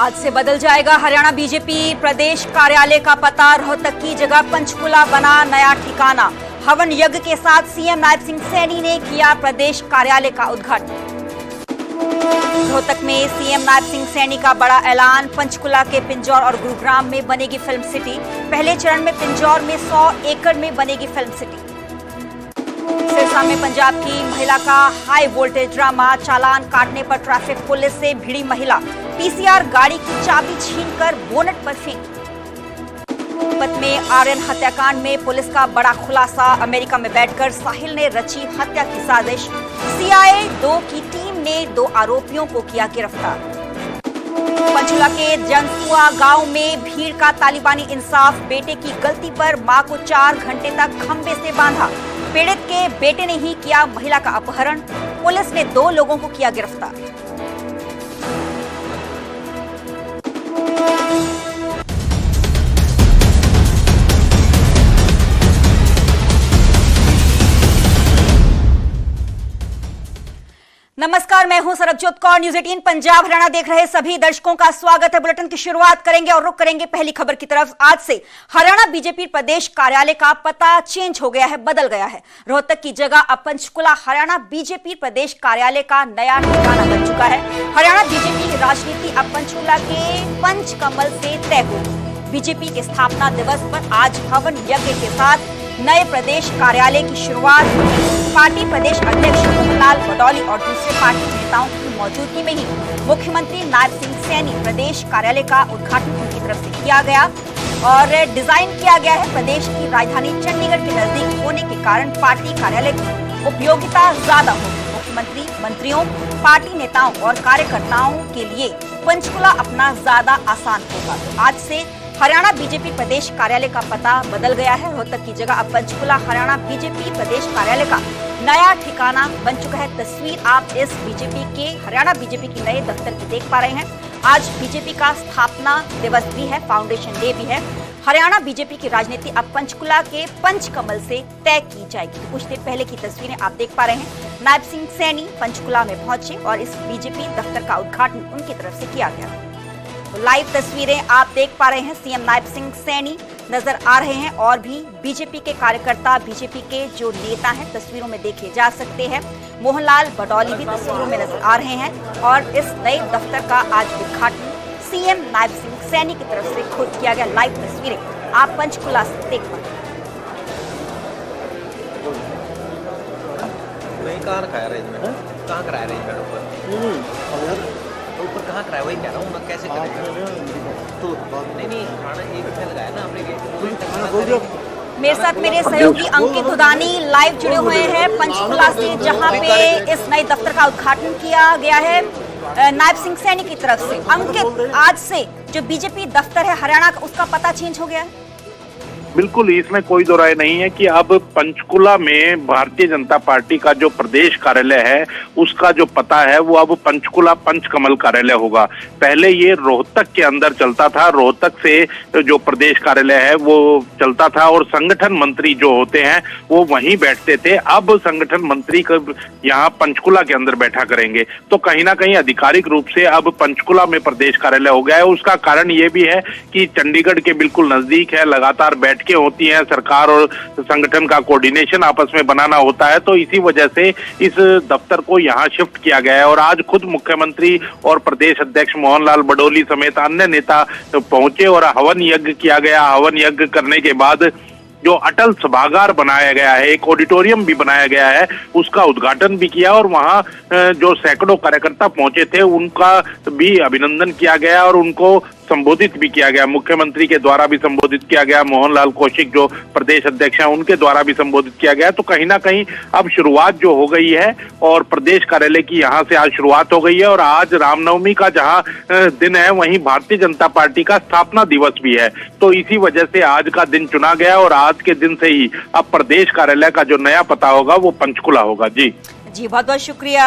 आज से बदल जाएगा हरियाणा बीजेपी प्रदेश कार्यालय का पता। रोहतक की जगह पंचकुला बना नया ठिकाना। हवन यज्ञ के साथ सीएम नायब सिंह सैनी ने किया प्रदेश कार्यालय का उद्घाटन। रोहतक में सीएम नायब सिंह सैनी का बड़ा ऐलान। पंचकुला के पिंजौर और गुरुग्राम में बनेगी फिल्म सिटी। पहले चरण में पिंजौर में 100 एकड़ में बनेगी फिल्म सिटी। सिरसा में पंजाब की महिला का हाई वोल्टेज ड्रामा। चालान काटने पर ट्रैफिक पुलिस से भिड़ी महिला। पीसीआर गाड़ी की चाबी छीनकर बोनट पर फेंक। पत में आर्यन हत्याकांड में पुलिस का बड़ा खुलासा। अमेरिका में बैठकर साहिल ने रची हत्या की साजिश। सीआईए 2 की टीम ने 2 आरोपियों को किया गिरफ्तार। पंचकुला के जंगकुआ गांव में भीड़ का तालिबानी इंसाफ। बेटे की गलती पर मां को 4 घंटे तक खंबे से बांधा। पीड़ित के बेटे ने ही किया महिला का अपहरण। पुलिस ने 2 लोगों को किया गिरफ्तार। नमस्कार, मैं हूं सरबजोत कौर। न्यूज़ 18 पंजाब हरियाणा देख रहे सभी दर्शकों का स्वागत है। बुलेटिन की शुरुआत करेंगे और रुक करेंगे पहली खबर की तरफ। आज से हरियाणा बीजेपी प्रदेश कार्यालय का पता चेंज हो गया है, बदल गया है। रोहतक की जगह अब पंचकुला हरियाणा बीजेपी प्रदेश कार्यालय का नया ठिकाना बन चुका है। हरियाणा बीजेपी की राजनीति अब पंचकुला के पंचकमल से तय होगी। बीजेपी के स्थापना दिवस पर आज हवन यज्ञ के साथ नए प्रदेश कार्यालय की शुरुआत। पार्टी प्रदेश अध्यक्ष मोहनलाल बडौली और दूसरे पार्टी नेताओं की मौजूदगी में ही मुख्यमंत्री नायब सिंह सैनी प्रदेश कार्यालय का उद्घाटन उनकी तरफ से किया गया और डिजाइन किया गया है। प्रदेश की राजधानी चंडीगढ़ के नजदीक होने के कारण पार्टी कार्यालय की उपयोगिता ज्यादा होगी। मुख्यमंत्री, मंत्रियों, पार्टी नेताओं और कार्यकर्ताओं के लिए पंचकुला अपना ज्यादा आसान होगा। तो आज से हरियाणा बीजेपी प्रदेश कार्यालय का पता बदल गया है। रोहतक की जगह अब पंचकुला हरियाणा बीजेपी प्रदेश कार्यालय का नया ठिकाना बन चुका है। तस्वीर आप इस बीजेपी के हरियाणा बीजेपी की नए दफ्तर की देख पा रहे हैं। आज बीजेपी का स्थापना दिवस भी है, फाउंडेशन डे भी है। हरियाणा बीजेपी की राजनीति अब पंचकुला के पंचकमल से तय की जाएगी। तो कुछ देर पहले की तस्वीरें आप देख पा रहे हैं। नायब सिंह सैनी पंचकुला में पहुंचे और इस बीजेपी दफ्तर का उद्घाटन उनकी तरफ से किया गया। लाइव तस्वीरें आप देख पा रहे हैं। सीएम नायब सिंह सैनी नजर आ रहे हैं और भी बीजेपी के कार्यकर्ता, बीजेपी के जो नेता हैं तस्वीरों में देखे जा सकते हैं। मोहनलाल बडौली भी तस्वीरों में नजर आ रहे हैं और इस नए दफ्तर का आज उद्घाटन सीएम नायब सिंह सैनी की तरफ से खुद किया गया। लाइव तस्वीरें आप पंचकुला से देख पा रहे हैं। कहाँ कराया ऊपर कहाँ कराया वही कह रहा हूँ मैं। कैसे करेगा तो नहीं खाना एक लगाया ना हमने। मेरे साथ मेरे सहयोगी अंकित उदानी लाइव जुड़े हुए हैं पंचकुला से, जहां पे इस नए दफ्तर का उद्घाटन किया गया है नायब सिंह सैनी की तरफ से। अंकित, आज से जो बीजेपी दफ्तर है हरियाणा का, उसका पता चेंज हो गया है? बिल्कुल, इसमें कोई दो राय नहीं है कि अब पंचकुला में भारतीय जनता पार्टी का जो प्रदेश कार्यालय है उसका जो पता है वो अब पंचकुला पंचकमल कार्यालय होगा। पहले ये रोहतक के अंदर चलता था, रोहतक से जो प्रदेश कार्यालय है वो चलता था और संगठन मंत्री जो होते हैं वो वहीं बैठते थे। अब संगठन मंत्री यहाँ पंचकुला के अंदर बैठा करेंगे, तो कहीं ना कहीं आधिकारिक रूप से अब पंचकुला में प्रदेश कार्यालय हो गया है। उसका कारण ये भी है कि चंडीगढ़ के बिल्कुल नजदीक है, लगातार बैठकें होती हैं, सरकार और संगठन का कोऑर्डिनेशन आपस में बनाना होता है, तो इसी वजह से इस दफ्तर को यहाँ शिफ्ट किया गया है। और आज खुद मुख्यमंत्री और प्रदेश अध्यक्ष मोहनलाल बडौली समेत अन्य नेता पहुंचे और हवन यज्ञ किया गया। हवन यज्ञ करने के बाद जो अटल सभागार बनाया गया है, एक ऑडिटोरियम भी बनाया गया है, उसका उद्घाटन भी किया और वहां जो सैकड़ों कार्यकर्ता पहुंचे थे उनका भी अभिनंदन किया गया और उनको संबोधित भी किया गया। मुख्यमंत्री के द्वारा भी संबोधित किया गया, मोहनलाल कौशिक जो प्रदेश अध्यक्ष हैं उनके द्वारा भी संबोधित किया गया। तो कहीं ना कहीं अब शुरुआत जो हो गई है और प्रदेश कार्यालय की यहाँ से आज शुरुआत हो गई है। और आज रामनवमी का जहाँ दिन है वहीं भारतीय जनता पार्टी का स्थापना दिवस भी है, तो इसी वजह से आज का दिन चुना गया और आज के दिन से ही अब प्रदेश कार्यालय का जो नया पता होगा वो पंचकुला होगा। जी जी बहुत बहुत शुक्रिया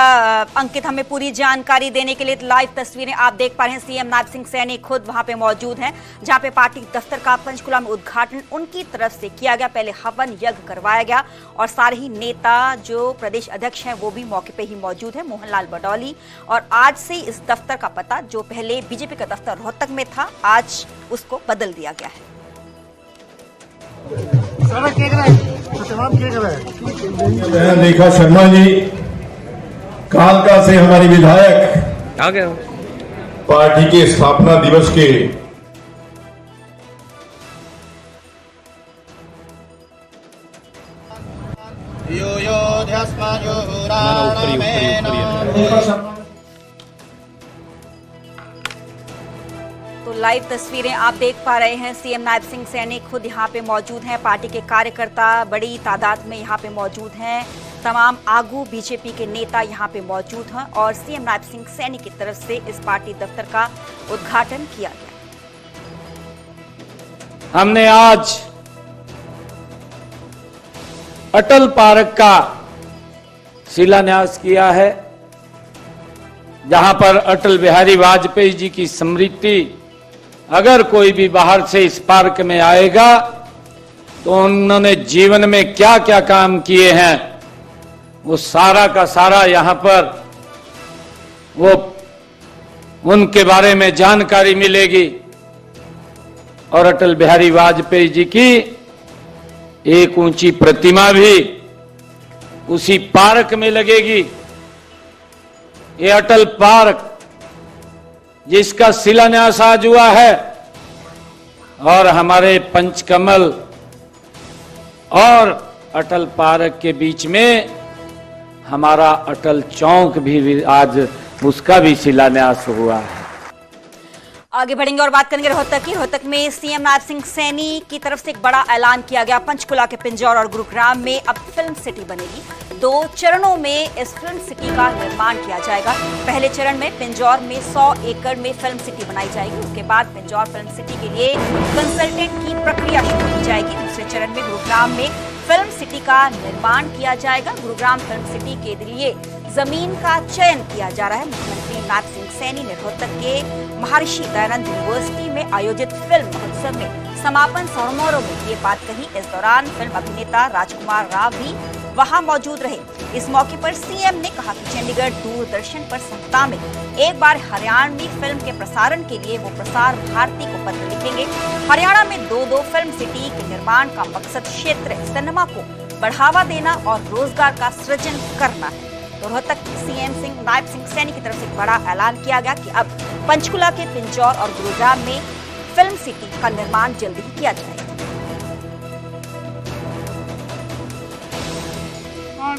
अंकित, हमें पूरी जानकारी देने के लिए। लाइव तस्वीरें आप देख पा रहे हैं, सीएम नायब सिंह सैनी खुद वहां पे मौजूद हैं, जहां पे पार्टी दफ्तर का पंचकुला में उद्घाटन उनकी तरफ से किया गया। पहले हवन यज्ञ करवाया गया और सारे ही नेता जो प्रदेश अध्यक्ष हैं वो भी मौके पे ही मौजूद है, मोहनलाल बडौली। और आज से इस दफ्तर का पता, जो पहले बीजेपी का दफ्तर रोहतक में था, आज उसको बदल दिया गया है। रेखा शर्मा जी कालका से हमारी विधायक आ गया पार्टी के स्थापना दिवस के तो लाइव तस्वीरें आप देख पा रहे हैं, सीएम नायब सिंह सैनी खुद यहां पे मौजूद हैं, पार्टी के कार्यकर्ता बड़ी तादाद में यहां पे मौजूद हैं, तमाम आगू बीजेपी के नेता यहां पे मौजूद हैं और सीएम नायब सिंह सैनी की तरफ से इस पार्टी दफ्तर का उद्घाटन किया गया। हमने आज अटल पार्क का शिलान्यास किया है, जहां पर अटल बिहारी वाजपेयी जी की स्मृति, अगर कोई भी बाहर से इस पार्क में आएगा तो उन्होंने जीवन में क्या क्या काम किए हैं वो सारा का सारा यहां पर वो उनके बारे में जानकारी मिलेगी। और अटल बिहारी वाजपेयी जी की एक ऊंची प्रतिमा भी उसी पार्क में लगेगी। ये अटल पार्क जिसका शिलान्यास आज हुआ है, और हमारे पंचकमल और अटल पार्क के बीच में हमारा अटल चौक भी आज उसका भी शिलान्यास हुआ है। आगे बढ़ेंगे और बात करेंगे रोहतक की। रोहतक में सीएम नायब सिंह सैनी की तरफ से एक बड़ा ऐलान किया गया। पंचकुला के पिंजौर और गुरुग्राम में अब फिल्म सिटी बनेगी। 2 चरणों में इस फिल्म सिटी का निर्माण किया जाएगा। पहले चरण में पिंजौर में 100 एकड़ में फिल्म सिटी बनाई जाएगी। उसके बाद पिंजौर फिल्म सिटी के लिए कंसल्टेंट की प्रक्रिया शुरू की जाएगी। दूसरे चरण में गुरुग्राम में फिल्म सिटी का निर्माण किया जाएगा। गुरुग्राम फिल्म सिटी के लिए जमीन का चयन किया जा रहा है। मुख्यमंत्री नायब सिंह सैनी ने रोहतक के महर्षि दयानंद यूनिवर्सिटी में आयोजित फिल्म महोत्सव में समापन समारोह में ये बात कही। इस दौरान फिल्म अभिनेता राजकुमार राव भी वहां मौजूद रहे। इस मौके पर सीएम ने कहा कि चंडीगढ़ दूरदर्शन पर सप्ताह में एक बार हरियाणवी फिल्म के प्रसारण के लिए वो प्रसार भारती को पत्र लिखेंगे। हरियाणा में 2 फिल्म सिटी के निर्माण का मकसद क्षेत्र सिनेमा को बढ़ावा देना और रोजगार का सृजन करना है। तो रोहतक सीएम नायब सिंह सैनी की तरफ से एक बड़ा ऐलान किया गया कि अब पंचकुला के पिंजौर और गुरुग्राम में फिल्म सिटी का निर्माण जल्द ही किया जाएगा।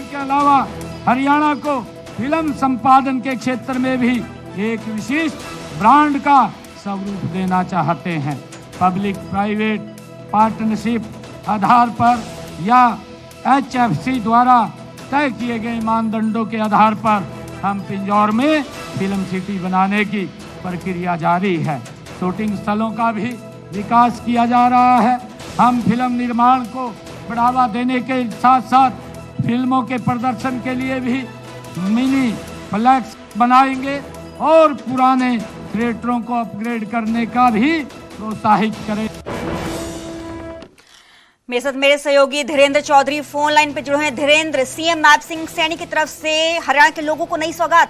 के अलावा हरियाणा को फिल्म संपादन के क्षेत्र में भी एक विशिष्ट ब्रांड का स्वरूप देना चाहते हैं। पब्लिक प्राइवेट पार्टनरशिप आधार पर या HFC द्वारा तय किए गए मानदंडों के आधार पर हम पिंजौर में फिल्म सिटी बनाने की प्रक्रिया जारी है। शूटिंग स्थलों का भी विकास किया जा रहा है। हम फिल्म निर्माण को बढ़ावा देने के साथ साथ फिल्मों के प्रदर्शन के लिए भी मिनी फ्लैक्स बनाएंगे और पुराने थिएटरों को अपग्रेड करने का भी प्रोत्साहित करें। मेरे साथ मेरे सहयोगी धीरेन्द्र चौधरी फोन लाइन पे जुड़े हैं। धीरेन्द्र, सीएम नायब सिंह सैनी की तरफ से हरियाणा के लोगों को नई सौगात।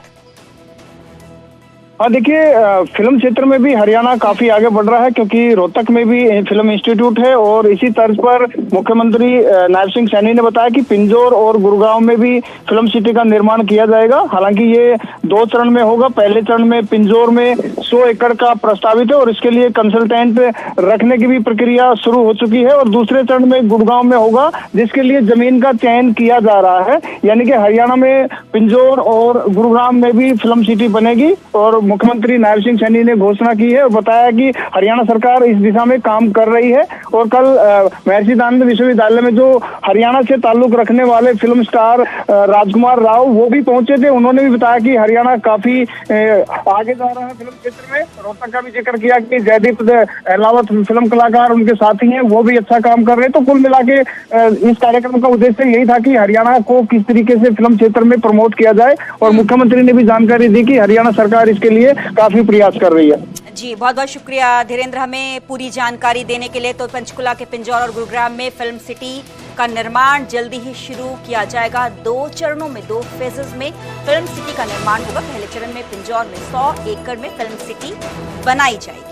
हाँ देखिए, फिल्म क्षेत्र में भी हरियाणा काफी आगे बढ़ रहा है, क्योंकि रोहतक में भी फिल्म इंस्टीट्यूट है और इसी तर्ज पर मुख्यमंत्री नायब सिंह सैनी ने बताया कि पिंजौर और गुरुग्राम में भी फिल्म सिटी का निर्माण किया जाएगा। हालांकि ये 2 चरण में होगा। पहले चरण में पिंजौर में 100 एकड़ का प्रस्तावित है और इसके लिए कंसल्टेंट रखने की भी प्रक्रिया शुरू हो चुकी है। और दूसरे चरण में गुरुग्राम में होगा, जिसके लिए जमीन का चयन किया जा रहा है। यानी कि हरियाणा में पिंजौर और गुरुग्राम में भी फिल्म सिटी बनेगी और मुख्यमंत्री नायब सिंह सैनी ने घोषणा की है और बताया कि हरियाणा सरकार इस दिशा में काम कर रही है। और कल महर्षि दयानंद विश्वविद्यालय में जो हरियाणा से ताल्लुक रखने वाले फिल्म स्टार राजकुमार राव वो भी पहुंचे थे। उन्होंने भी बताया कि हरियाणा काफी आगे जा रहा है फिल्म क्षेत्र में। रोहतक का भी जिक्र किया कि जयदीप अहलावत फिल्म कलाकार उनके साथी हैं, वो भी अच्छा काम कर रहे हैं। तो कुल मिला के इस कार्यक्रम का उद्देश्य यही था कि हरियाणा को किस तरीके से फिल्म क्षेत्र में प्रमोट किया जाए और मुख्यमंत्री ने भी जानकारी दी कि हरियाणा सरकार इसके लिए काफी प्रयास कर रही है। जी बहुत बहुत शुक्रिया धीरेन्द्र हमें पूरी जानकारी देने के लिए। तो पंचकुला के पिंजौर और गुरुग्राम में फिल्म सिटी का निर्माण जल्दी ही शुरू किया जाएगा। 2 चरणों में 2 फेजेस में फिल्म सिटी का निर्माण होगा। पहले चरण में पिंजौर में 100 एकड़ में फिल्म सिटी बनाई जाएगी।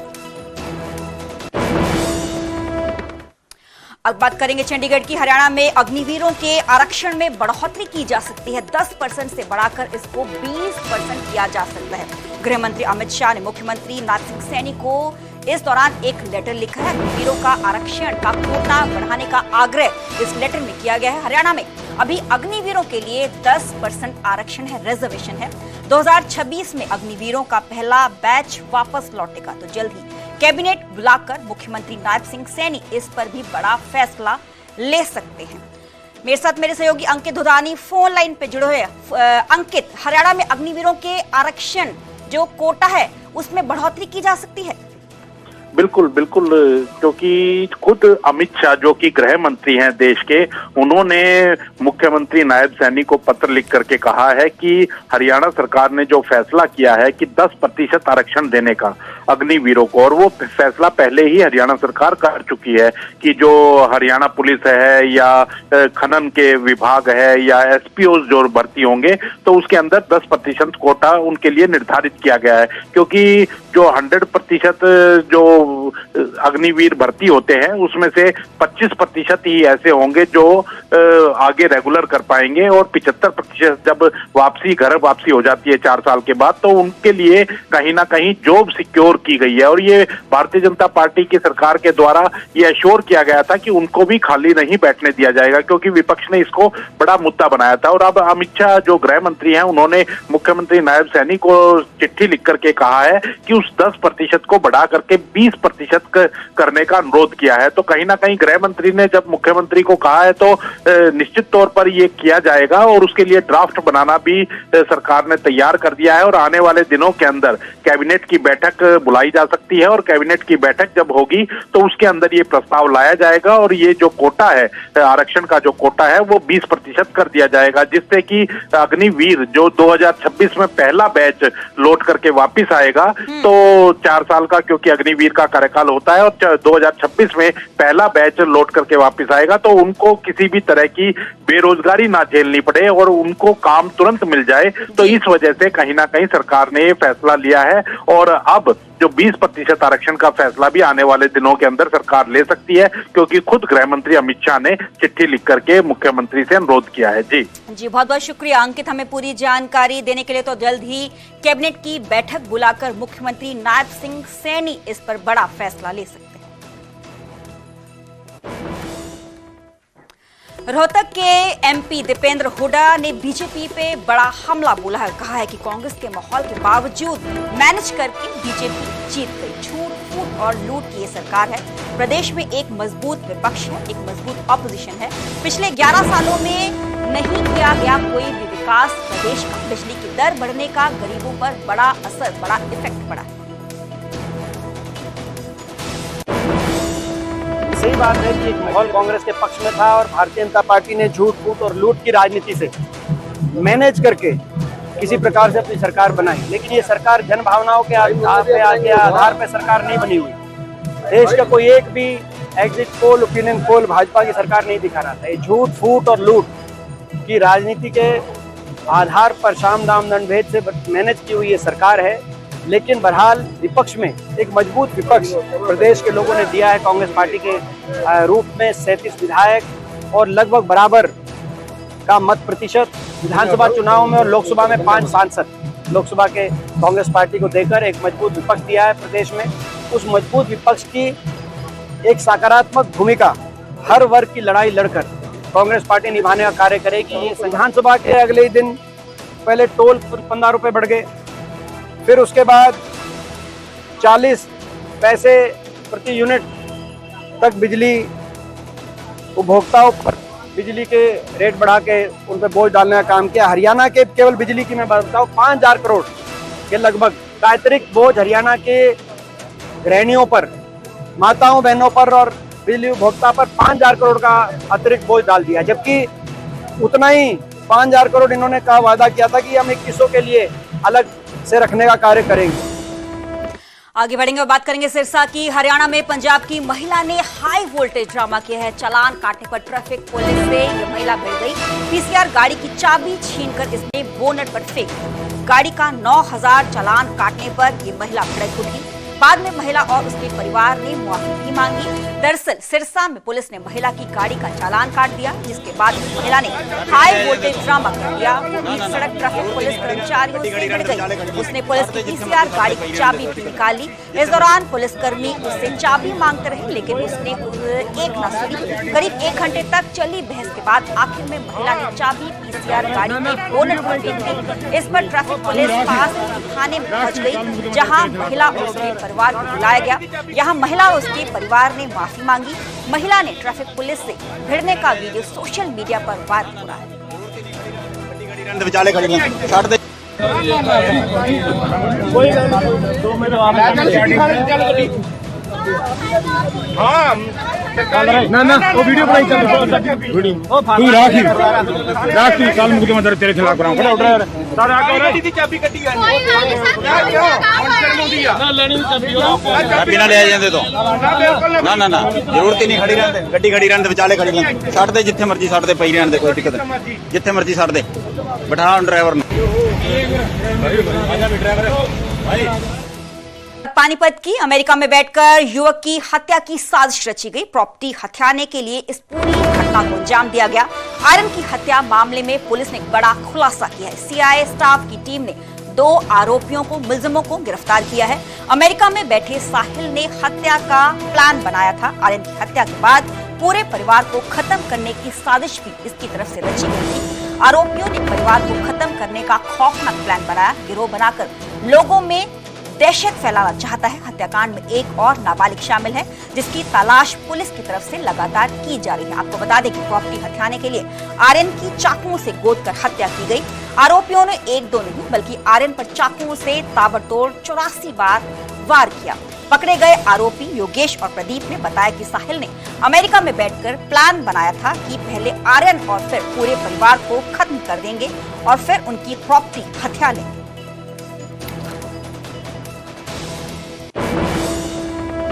अब बात करेंगे चंडीगढ़ की। हरियाणा में अग्निवीरों के आरक्षण में बढ़ोतरी की जा सकती है। 10% से बढ़ाकर इसको 20% किया जा सकता है। गृह मंत्री अमित शाह ने मुख्यमंत्री नायब सिंह सैनी को इस दौरान एक लेटर लिखा है। अग्निवीरों का आरक्षण का कोटा बढ़ाने का आग्रह इस लेटर में किया गया है। हरियाणा में अभी अग्निवीरों के लिए 10% आरक्षण है, रिजर्वेशन है। 2026 में अग्निवीरों का पहला बैच वापस लौटेगा। तो जल्द ही कैबिनेट बुलाकर मुख्यमंत्री नायब सिंह सैनी इस पर भी बड़ा फैसला ले सकते हैं। मेरे साथ मेरे सहयोगी अंकित धुदानी फोन लाइन पे जुड़े हुए हैं। अंकित, हरियाणा में अग्निवीरों के आरक्षण जो कोटा है उसमें बढ़ोतरी की जा सकती है? बिल्कुल बिल्कुल, क्योंकि खुद अमित शाह जो कि गृह मंत्री हैं देश के, उन्होंने मुख्यमंत्री नायब सैनी को पत्र लिख करके कहा है कि हरियाणा सरकार ने जो फैसला किया है कि 10% आरक्षण देने का अग्निवीरों को, और वो फैसला पहले ही हरियाणा सरकार कर चुकी है कि जो हरियाणा पुलिस है या खनन के विभाग है या एसपीओ जो भर्ती होंगे तो उसके अंदर 10% कोटा उनके लिए निर्धारित किया गया है। क्योंकि जो 100% जो अग्निवीर भर्ती होते हैं उसमें से 25% ही ऐसे होंगे जो आगे रेगुलर कर पाएंगे, और 75% जब घर वापसी हो जाती है 4 साल के बाद तो उनके लिए कहीं ना कहीं जॉब सिक्योर की गई है। और ये भारतीय जनता पार्टी की सरकार के द्वारा ये एश्योर किया गया था कि उनको भी खाली नहीं बैठने दिया जाएगा, क्योंकि विपक्ष ने इसको बड़ा मुद्दा बनाया था। और अब अमित शाह जो गृह मंत्री हैं उन्होंने मुख्यमंत्री नायब सैनी को चिट्ठी लिख करके कहा है कि उस 10% को बढ़ा करके 20% करने का अनुरोध किया है। तो कहीं ना कहीं गृह मंत्री ने जब मुख्यमंत्री को कहा है तो निश्चित तौर पर ये किया जाएगा, और उसके लिए ड्राफ्ट बनाना भी सरकार ने तैयार कर दिया है। और आने वाले दिनों के अंदर कैबिनेट की बैठक बुलाई जा सकती है, और कैबिनेट की बैठक जब होगी तो उसके अंदर ये प्रस्ताव लाया जाएगा और ये जो कोटा है, आरक्षण का जो कोटा है वो 20% कर दिया जाएगा, जिससे कि अग्निवीर जो 2026 में पहला बैच लौट करके वापिस आएगा, तो 4 साल का क्योंकि अग्निवीर का कार्यकाल होता है और 2026 में पहला बैच लौट करके वापस आएगा, तो उनको किसी भी तरह की बेरोजगारी ना झेलनी पड़े और उनको काम तुरंत मिल जाए। तो इस वजह से कहीं ना कहीं सरकार ने ये फैसला लिया है। और अब जो 20% आरक्षण का फैसला भी आने वाले दिनों के अंदर सरकार ले सकती है, क्योंकि खुद गृह मंत्री अमित शाह ने चिट्ठी लिख करके मुख्यमंत्री से अनुरोध किया है। जी बहुत बहुत शुक्रिया अंकित हमें पूरी जानकारी देने के लिए। तो जल्द ही कैबिनेट की बैठक बुलाकर मुख्यमंत्री नायब सिंह सैनी इस पर बड़ा फैसला ले सकते हैं। रोहतक के एमपी दीपेंद्र हुड्डा ने बीजेपी पे बड़ा हमला बोला है। कहा है कि कांग्रेस के माहौल के बावजूद मैनेज करके बीजेपी जीत गई। झूठ फूट और लूट की ये सरकार है। प्रदेश में एक मजबूत विपक्ष है, एक मजबूत ऑपोजिशन है। पिछले 11 सालों में नहीं किया गया कोई भी विकास। प्रदेश का बिजली की दर बढ़ने का गरीबों पर बड़ा असर, बड़ा इफेक्ट पड़ा है। सही बात है कि एक माहौल कांग्रेस के पक्ष में था और भारतीय जनता पार्टी ने झूठ फूट और लूट की राजनीति से मैनेज करके किसी प्रकार से अपनी सरकार बनाई। लेकिन ये सरकार जन भावनाओं के आधार पर सरकार नहीं बनी हुई। देश का कोई एक भी exit poll, opinion poll Bhajpa की सरकार नहीं दिखा रहा था। ये झूठ फूट और लूट की राजनीति के आधार पर शाम दाम दंड भेद से मैनेज की हुई ये सरकार है। लेकिन बहरहाल विपक्ष में एक मजबूत विपक्ष प्रदेश के लोगों ने दिया है कांग्रेस पार्टी के रूप में। 37 विधायक और लगभग बराबर का मत प्रतिशत विधानसभा चुनाव में और लोकसभा में 5 सांसद लोकसभा के कांग्रेस पार्टी को देकर एक मजबूत विपक्ष दिया है प्रदेश में। उस मजबूत विपक्ष की एक सकारात्मक भूमिका हर वर्ग की लड़ाई लड़कर कांग्रेस पार्टी निभाने का कार्य करेगी। विधानसभा के अगले ही दिन पहले टोल 15 रुपए बढ़ गए, फिर उसके बाद 40 पैसे प्रति यूनिट तक बिजली उपभोक्ताओं पर बिजली के रेट बढ़ा के उन पर बोझ डालने का काम किया। हरियाणा के केवल बिजली की मैं बात बताऊँ 5,000 करोड़ के लगभग का अतिरिक्त बोझ हरियाणा के गृहिणियों पर, माताओं बहनों पर और बिजली उपभोक्ता पर 5,000 करोड़ का अतिरिक्त बोझ डाल दिया। जबकि उतना ही 5,000 करोड़ इन्होंने कहा वादा किया था कि हम 2100 के लिए अलग से रखने का कार्य करेंगे। आगे बढ़ेंगे और बात करेंगे सिरसा की। हरियाणा में पंजाब की महिला ने हाई वोल्टेज ड्रामा किया है। चालान काटने पर ट्रैफिक पुलिस से ये महिला भिड़ गई। पीसीआर गाड़ी की चाबी छीनकर इसने बोनट पर फेंक दी। गाड़ी का 9,000 चालान काटने पर ये महिला भड़क उठी। बाद में महिला और उसके परिवार ने मुआवजा भी मांगी। दरअसल सिरसा में पुलिस ने महिला की गाड़ी का चालान काट दिया, जिसके बाद महिला ने हाई वोल्टेज ड्रामा कर दिया। वो बीच सड़क ट्रैफिक पुलिस कर्मचारियों से भिड़ गई। उसने पुलिस की पीसीआर गाड़ी की चाबी भी निकाली। इस दौरान पुलिसकर्मी उससे चाबी मांगते रहे, लेकिन उसने एक न सुनी। करीब 1 घंटे तक चली बहस के बाद आखिर में महिला ने चाबी पीसीआर गाड़ी के बोनट पर फेंक दी। इस पर ट्रैफिक पुलिस पास थाने में पहुंच गई, जहां महिला और उसके परिवार को बुलाया गया। यहां महिला और उसके परिवार ने माफी मांगी। महिला ने ट्रैफिक पुलिस से भिड़ने का वीडियो सोशल मीडिया पर वायरल हो रहा है। वो वीडियो बनाई तू राखी काल मुकदमा तेरे खिलाफ बिना ले जाते तो ना जरूरत ही नहीं। खड़ी रहते गड्डी खड़ी रहते विचाले खड़ी रहते छड़ दे जिथे मर्जी छड़ दे पई रहन दे कोई दिक्कत नहीं। जिथे मर्जी छड़ दे बैठा ड्राइवर ने। पानीपत की अमेरिका में बैठकर युवक की हत्या की साजिश रची गई। प्रॉपर्टी हथियाने के लिए इस पूरी घटना को अंजाम दिया गया। आर्यन की हत्या मामले में पुलिस ने बड़ा खुलासा किया है। सीआईए स्टाफ की टीम ने 2 आरोपियों को, मुलजिमों को गिरफ्तार किया है। अमेरिका में बैठे साहिल ने हत्या का प्लान बनाया था। आर्यन की हत्या के बाद पूरे परिवार को खत्म करने की साजिश भी इसकी तरफ से रची गई थी। आरोपियों ने परिवार को खत्म करने का खौफनाक प्लान बनाया। गिरोह बनाकर लोगों में दहशत फैलाना चाहता है। हत्याकांड में एक और नाबालिग शामिल है, जिसकी तलाश पुलिस की तरफ से लगातार की जा रही है। आपको बता दें कि प्रॉपर्टी हथियाने के लिए आर्यन की चाकुओं से गोदकर हत्या की गई। आरोपियों ने 1-2 नहीं बल्कि आर्यन पर चाकुओं से ताबड़तोड़ 84 बार वार किया। पकड़े गए आरोपी योगेश और प्रदीप ने बताया कि साहिल ने अमेरिका में बैठकर प्लान बनाया था कि पहले आर्यन और फिर पूरे परिवार को खत्म कर देंगे और फिर उनकी प्रॉपर्टी हथिया लेंगे।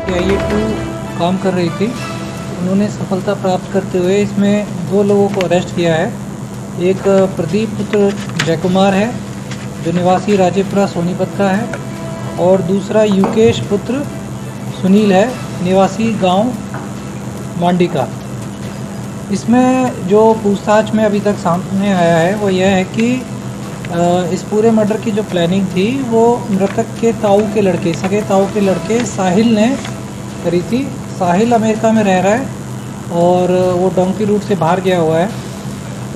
CIA 2 काम कर रही थी। उन्होंने सफलता प्राप्त करते हुए इसमें 2 लोगों को अरेस्ट किया है। एक प्रदीप पुत्र जयकुमार है, जो निवासी राजेपुरा सोनीपत का है, और दूसरा युकेश पुत्र सुनील है, निवासी गांव मांडी का। इसमें जो पूछताछ में अभी तक सामने आया है वो यह है कि इस पूरे मर्डर की जो प्लानिंग थी वो मृतक के ताऊ के लड़के, सगे ताऊ के लड़के साहिल ने करी थी। साहिल अमेरिका में रह रहा है और वो डोंकी रूट से बाहर गया हुआ है।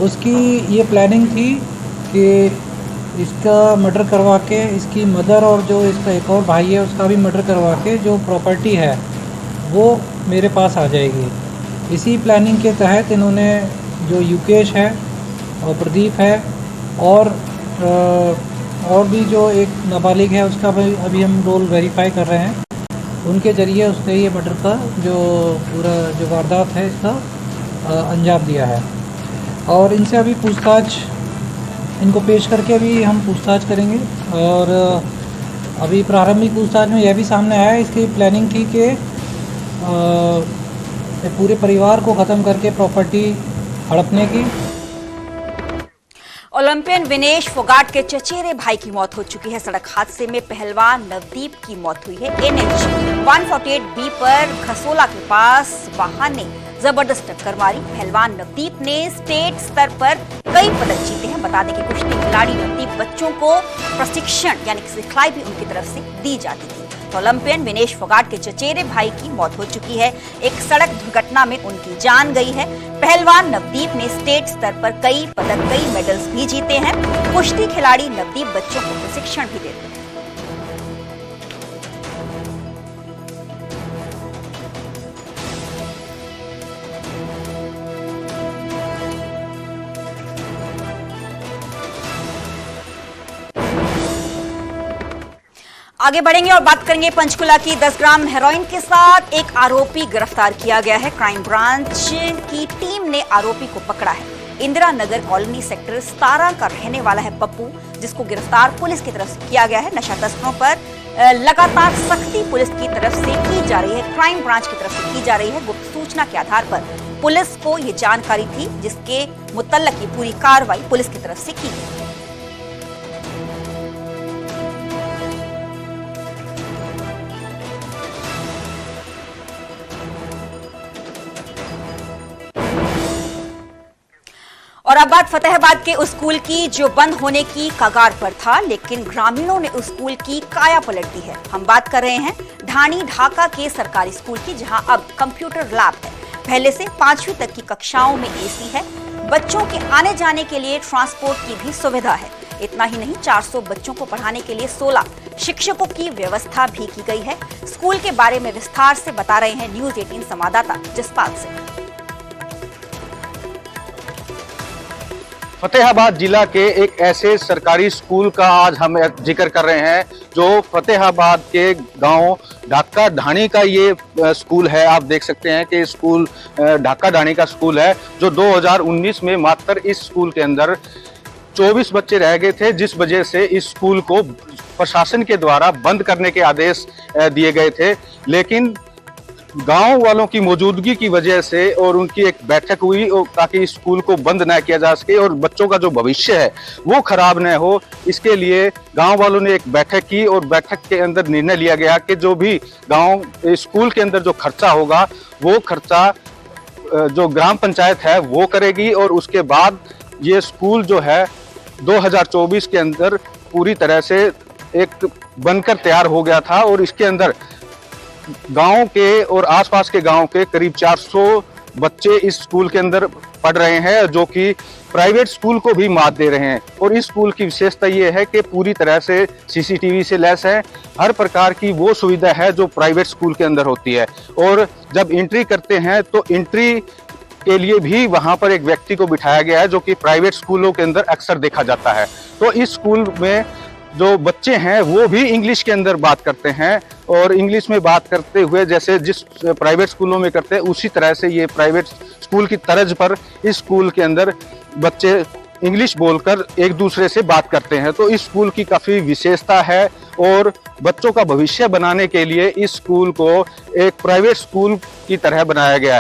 उसकी ये प्लानिंग थी कि इसका मर्डर करवा के इसकी मदर और जो इसका एक और भाई है उसका भी मर्डर करवा के जो प्रॉपर्टी है वो मेरे पास आ जाएगी। इसी प्लानिंग के तहत इन्होंने जो युकेश है और प्रदीप है और भी जो एक नाबालिग है उसका भी अभी हम रोल वेरीफाई कर रहे हैं, उनके ज़रिए उसने ये मर्डर का जो पूरा जो वारदात है इसका अंजाम दिया है। और इनसे अभी पूछताछ, इनको पेश करके अभी हम पूछताछ करेंगे। और अभी प्रारंभिक पूछताछ में यह भी सामने आया है इसकी प्लानिंग थी कि पूरे परिवार को ख़त्म करके प्रॉपर्टी हड़पने की। ओलंपियन विनेश फोगाट के चचेरे भाई की मौत हो चुकी है। सड़क हादसे में पहलवान नवदीप की मौत हुई है। NH 148B पर खसोला के पास वाहन ने जबरदस्त टक्कर मारी। पहलवान नवदीप ने स्टेट स्तर पर कई पदक जीते हैं। बता दें कि कुश्ती खिलाड़ी नवदीप बच्चों को प्रशिक्षण यानी कि सिखलाई भी उनकी तरफ से दी जाती थी। तो ओलंपियन विनेश फोगाट के चचेरे भाई की मौत हो चुकी है। एक सड़क दुर्घटना में उनकी जान गई है। पहलवान नवदीप ने स्टेट स्तर पर कई पदक, कई मेडल्स भी जीते हैं। कुश्ती खिलाड़ी नवदीप बच्चों को प्रशिक्षण भी देते हैं। आगे बढ़ेंगे और बात करेंगे पंचकुला की 10 ग्राम हेरोइन के साथ एक आरोपी गिरफ्तार किया गया है। क्राइम ब्रांच की टीम ने आरोपी को पकड़ा है। इंदिरा नगर कॉलोनी सेक्टर 17 का रहने वाला है पप्पू, जिसको गिरफ्तार पुलिस की तरफ से किया गया है। नशा तस्करों पर लगातार सख्ती पुलिस की तरफ से की जा रही है, क्राइम ब्रांच की तरफ से की जा रही है। गुप्त सूचना के आधार पर पुलिस को ये जानकारी थी, जिसके मुतल्लक ये पूरी कार्रवाई पुलिस की तरफ से की गई। और अब बात फतेहाबाद के उस स्कूल की जो बंद होने की कगार पर था, लेकिन ग्रामीणों ने उस स्कूल की काया पलट दी है। हम बात कर रहे हैं ढाणी ढाका के सरकारी स्कूल की, जहां अब कंप्यूटर लैब है। पहले से 5वीं तक की कक्षाओं में एसी है। बच्चों के आने जाने के लिए ट्रांसपोर्ट की भी सुविधा है। इतना ही नहीं, 400 बच्चों को पढ़ाने के लिए 16 शिक्षकों की व्यवस्था भी की गई है। स्कूल के बारे में विस्तार से बता रहे हैं न्यूज 18 संवाददाता जसपाल सिंह। फतेहाबाद जिला के एक ऐसे सरकारी स्कूल का आज हम जिक्र कर रहे हैं जो फतेहाबाद के गांव ढाका ढाणी का ये स्कूल है। आप देख सकते हैं कि स्कूल ढाका ढाणी का स्कूल है, जो 2019 में मात्र इस स्कूल के अंदर 24 बच्चे रह गए थे, जिस वजह से इस स्कूल को प्रशासन के द्वारा बंद करने के आदेश दिए गए थे। लेकिन गांव वालों की मौजूदगी की वजह से और उनकी एक बैठक हुई और ताकि इस स्कूल को बंद न किया जा सके और बच्चों का जो भविष्य है वो खराब न हो, इसके लिए गांव वालों ने एक बैठक की और बैठक के अंदर निर्णय लिया गया कि जो भी गांव स्कूल के अंदर जो खर्चा होगा वो खर्चा जो ग्राम पंचायत है वो करेगी। और उसके बाद ये स्कूल जो है 2024 के अंदर पूरी तरह से एक बनकर तैयार हो गया था और इसके अंदर गांव के और आसपास के गांव के करीब 400 बच्चे इस स्कूल के अंदर पढ़ रहे हैं, जो कि प्राइवेट स्कूल को भी मात दे रहे हैं। और इस स्कूल की विशेषता ये है कि पूरी तरह से सीसीटीवी से लैस है। हर प्रकार की वो सुविधा है जो प्राइवेट स्कूल के अंदर होती है। और जब एंट्री करते हैं तो एंट्री के लिए भी वहां पर एक व्यक्ति को बिठाया गया है, जो कि प्राइवेट स्कूलों के अंदर अक्सर देखा जाता है। तो इस स्कूल में जो बच्चे हैं वो भी इंग्लिश के अंदर बात करते हैं और इंग्लिश में बात करते हुए जैसे जिस प्राइवेट स्कूलों में करते हैं उसी तरह से ये प्राइवेट स्कूल की तर्ज पर इस स्कूल के अंदर बच्चे इंग्लिश बोलकर एक दूसरे से बात करते हैं। तो इस स्कूल की काफ़ी विशेषता है और बच्चों का भविष्य बनाने के लिए इस स्कूल को एक प्राइवेट स्कूल की तरह बनाया गया है।